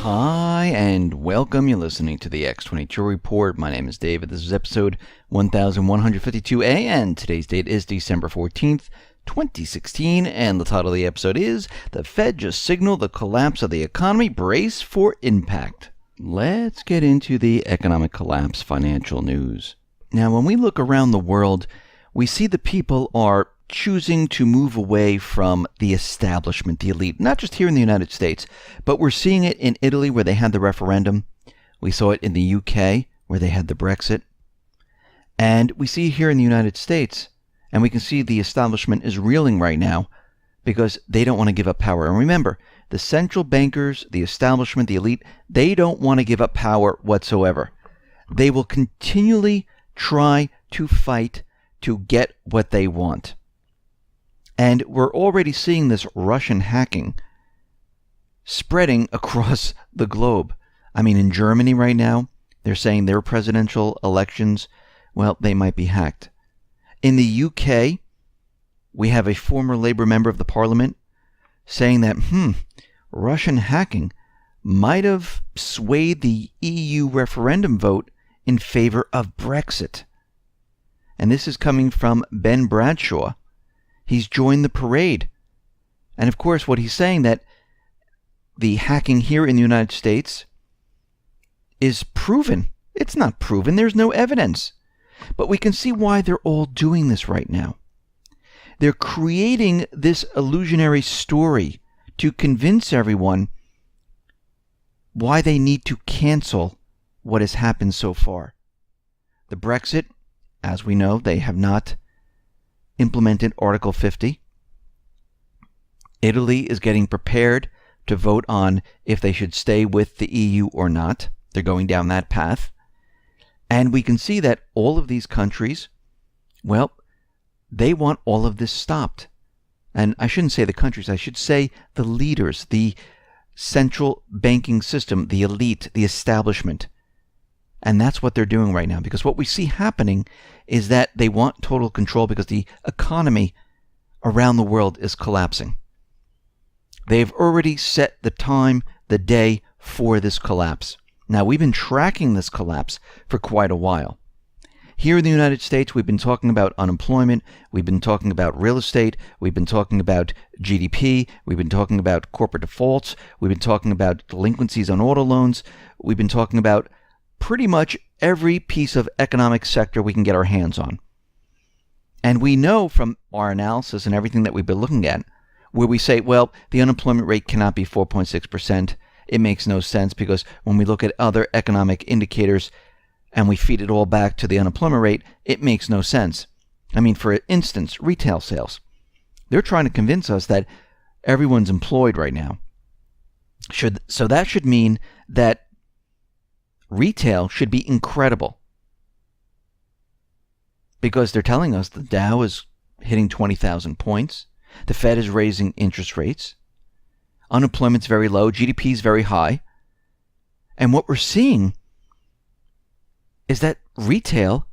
Hi, and welcome. You're listening to the X22 Report. My name is David. This is episode 1152A, and today's date is December 14th, 2016, and the title of the episode is The Fed Just Signaled the Collapse of the Economy. Brace for Impact. Let's get into the economic collapse financial news. Now, when we look around the world, we see the people are choosing to move away from the establishment, the elite, not just here in the United States, but we're seeing it in Italy where they had the referendum. We saw it in the UK where they had the Brexit. And we see here in the United States, and we can see the establishment is reeling right now because they don't want to give up power. And remember, the central bankers, the establishment, the elite, they don't want to give up power whatsoever. They will continually try to fight to get what they want. And we're already seeing this Russian hacking spreading across the globe. I mean, in Germany right now, they're saying their presidential elections, well, they might be hacked. In the UK, we have a former Labour member of the parliament saying that, Russian hacking might have swayed the EU referendum vote in favor of Brexit. And this is coming from Ben Bradshaw. He's joined the parade. And of course, what he's saying that the hacking here in the United States is proven. It's not proven. There's no evidence. But we can see why they're all doing this right now. They're creating this illusionary story to convince everyone why they need to cancel what has happened so far. The Brexit, as we know, they have not implemented Article 50. Italy is getting prepared to vote on if they should stay with the EU or not. They're going down that path. And we can see that all of these countries, well, they want all of this stopped. And I shouldn't say the countries, I should say the leaders, the central banking system, the elite, the establishment. And that's what they're doing right now. Because what we see happening is that they want total control because the economy around the world is collapsing. They've already set the time, the day for this collapse. Now, we've been tracking this collapse for quite a while. Here in the United States, we've been talking about unemployment, we've been talking about real estate, we've been talking about GDP, we've been talking about corporate defaults, we've been talking about delinquencies on auto loans, we've been talking about pretty much every piece of economic sector we can get our hands on. And we know from our analysis and everything that we've been looking at, where we say, well, the unemployment rate cannot be 4.6%. It makes no sense because when we look at other economic indicators and we feed it all back to the unemployment rate, it makes no sense. I mean, for instance, retail sales. They're trying to convince us that everyone's employed right now. So that should mean that retail should be incredible because they're telling us the Dow is hitting 20,000 points. The Fed is raising interest rates. Unemployment's very low. GDP is very high. And what we're seeing is that retail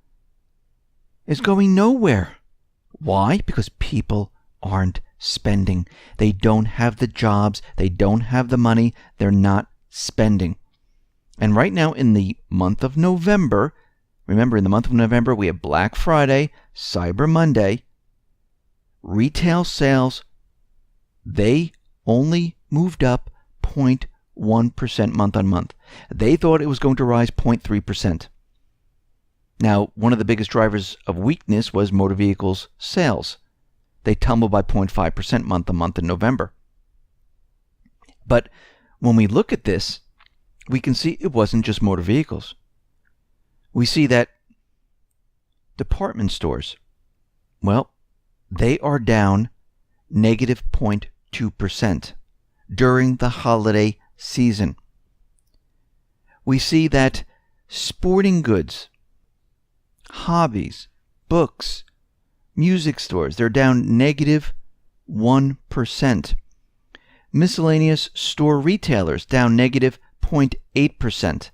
is going nowhere. Why? Because people aren't spending. They don't have the jobs. They don't have the money. They're not spending. And right now in the month of November, remember in the month of November we have Black Friday, Cyber Monday, retail sales, they only moved up 0.1% month on month. They thought it was going to rise 0.3%. Now, one of the biggest drivers of weakness was motor vehicles sales. They tumbled by 0.5% month on month in November. But when we look at this, we can see it wasn't just motor vehicles. We see that department stores, well, they are down negative 0.2% during the holiday season. We see that sporting goods, hobbies, books, music stores, they're down negative 1%. Miscellaneous store retailers down negative 0.8%.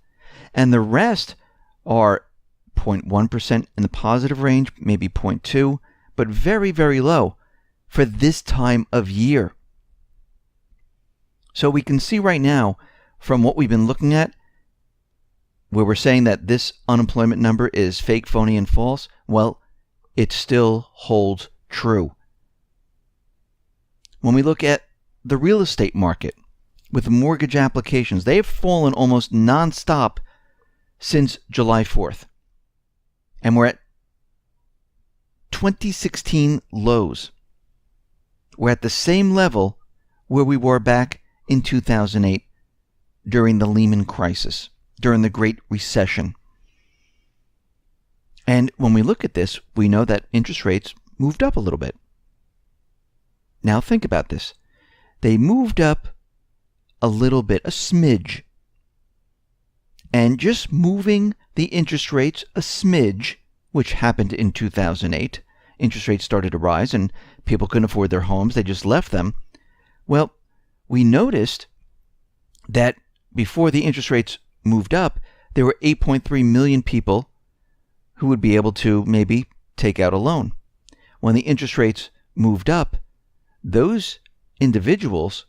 And the rest are 0.1% in the positive range, maybe 0.2%, but very, very low for this time of year. So we can see right now from what we've been looking at, where we're saying that this unemployment number is fake, phony, and false, well, it still holds true. When we look at the real estate market with mortgage applications, they have fallen almost nonstop since July 4th. And we're at 2016 lows. We're at the same level where we were back in 2008 during the Lehman crisis, during the Great Recession. And when we look at this, we know that interest rates moved up a little bit. Now think about this. They moved up a little bit, a smidge. And just moving the interest rates a smidge, which happened in 2008, interest rates started to rise and people couldn't afford their homes, they just left them. Well, we noticed that before the interest rates moved up, there were 8.3 million people who would be able to maybe take out a loan. When the interest rates moved up, those individuals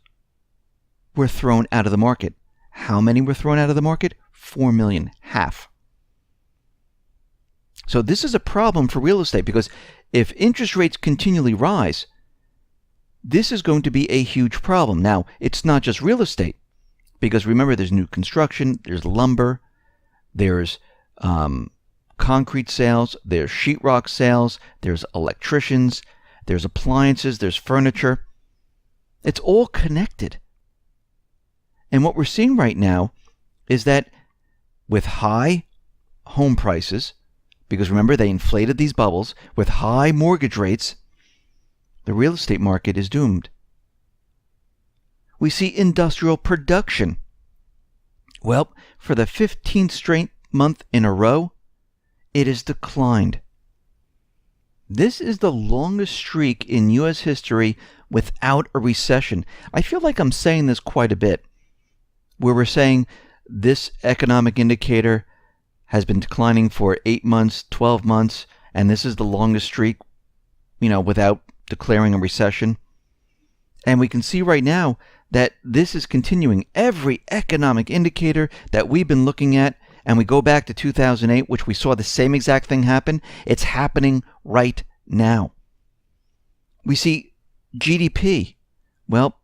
were thrown out of the market. How many were thrown out of the market? 4 million, half. So this is a problem for real estate because if interest rates continually rise, this is going to be a huge problem. Now, it's not just real estate because remember, there's new construction, there's lumber, there's concrete sales, there's sheetrock sales, there's electricians, there's appliances, there's furniture. It's all connected. And what we're seeing right now is that with high home prices, because remember, they inflated these bubbles, with high mortgage rates, the real estate market is doomed. We see industrial production. Well, for the 15th straight month in a row, it has declined. This is the longest streak in U.S. history without a recession. I feel like I'm saying this quite a bit, where we're saying this economic indicator has been declining for 8 months, 12 months, and this is the longest streak, without declaring a recession. And we can see right now that this is continuing. Every economic indicator that we've been looking at, and we go back to 2008, which we saw the same exact thing happen, it's happening right now. We see GDP. Well,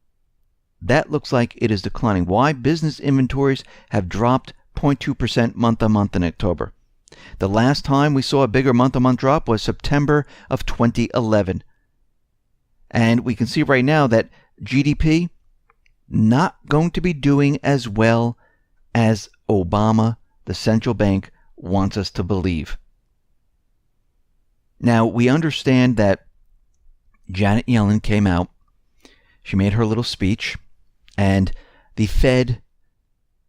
that looks like it is declining. Why? Business inventories have dropped 0.2% month-on-month in October. The last time we saw a bigger month-on-month drop was September of 2011. And we can see right now that GDP not going to be doing as well as Obama, the central bank, wants us to believe. Now, we understand that Janet Yellen came out, she made her little speech, and the Fed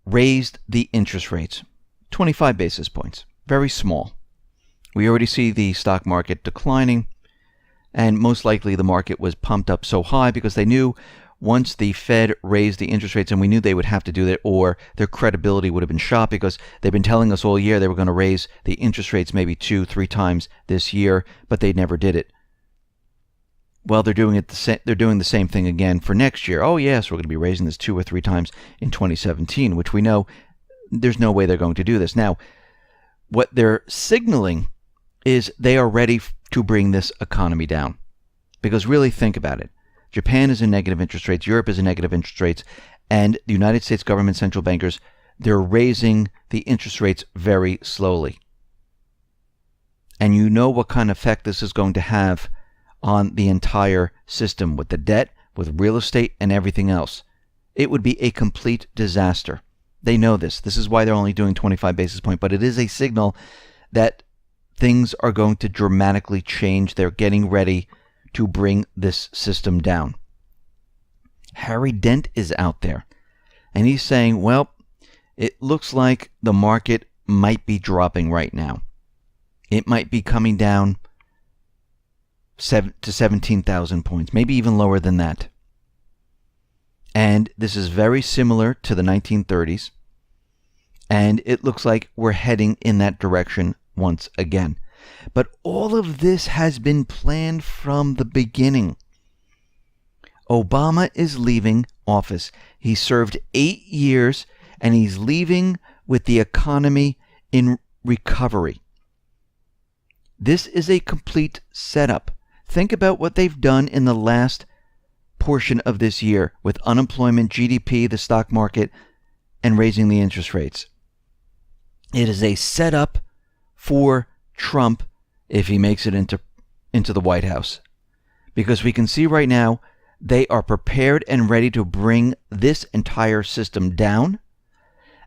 raised the interest rates, 25 basis points, very small. We already see the stock market declining, and most likely the market was pumped up so high because they knew once the Fed raised the interest rates, and we knew they would have to do that, or their credibility would have been shot because they've been telling us all year they were going to raise the interest rates maybe 2-3 times this year, but they never did it. Well, they're doing the same thing again for next year. Oh yes, we're going to be raising this 2 or 3 times in 2017, which we know there's no way they're going to do this. Now, what they're signaling is they are ready to bring this economy down. Because really think about it. Japan is in negative interest rates, Europe is in negative interest rates, and the United States government central bankers, they're raising the interest rates very slowly. And you know what kind of effect this is going to have on the entire system with the debt, with real estate, and everything else. It would be a complete disaster. They know this. This is why they're only doing 25 basis points, but it is a signal that things are going to dramatically change. They're getting ready to bring this system down. Harry Dent is out there, and he's saying, well, it looks like the market might be dropping right now. It might be coming down to 17,000 points, maybe even lower than that. And this is very similar to the 1930s. And it looks like we're heading in that direction once again. But all of this has been planned from the beginning. Obama is leaving office. He served 8 years, and he's leaving with the economy in recovery. This is a complete setup. Think about what they've done in the last portion of this year with unemployment, GDP, the stock market, and raising the interest rates. It is a setup for Trump if he makes it into the White House. Because we can see right now they are prepared and ready to bring this entire system down.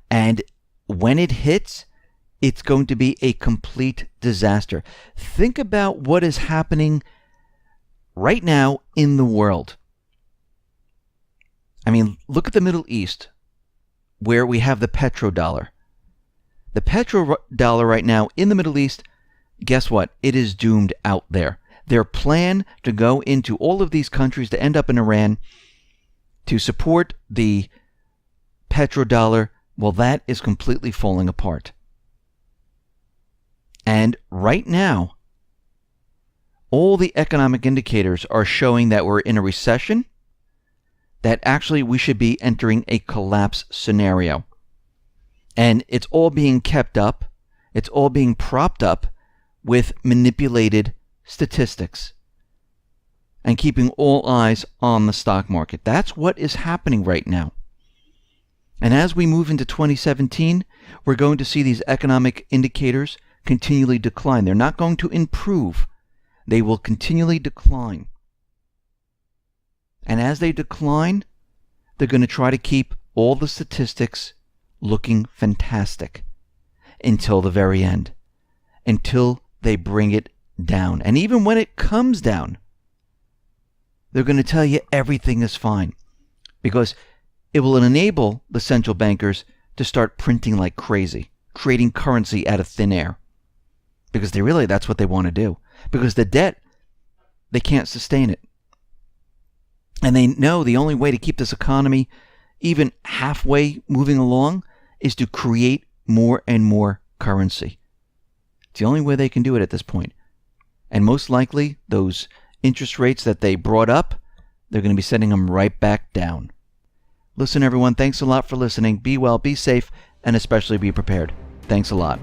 And when it hits, it's going to be a complete disaster. Think about what is happening right now in the world. I mean, look at the Middle East, where we have the petrodollar. The petrodollar right now in the Middle East, guess what? It is doomed out there. Their plan to go into all of these countries to end up in Iran to support the petrodollar, well, that is completely falling apart. And right now, all the economic indicators are showing that we're in a recession, that actually we should be entering a collapse scenario. And it's all being kept up, it's all being propped up with manipulated statistics and keeping all eyes on the stock market. That's what is happening right now. And as we move into 2017, we're going to see these economic indicators continually decline. They're not going to improve. They will continually decline. And as they decline, they're going to try to keep all the statistics looking fantastic until the very end, until they bring it down. And even when it comes down, they're going to tell you everything is fine, because it will enable the central bankers to start printing like crazy, creating currency out of thin air, because that's what they want to do. Because the debt, they can't sustain it. And they know the only way to keep this economy even halfway moving along is to create more and more currency. It's the only way they can do it at this point. And most likely, those interest rates that they brought up, they're going to be sending them right back down. Listen, everyone, thanks a lot for listening. Be well, be safe, and especially be prepared. Thanks a lot.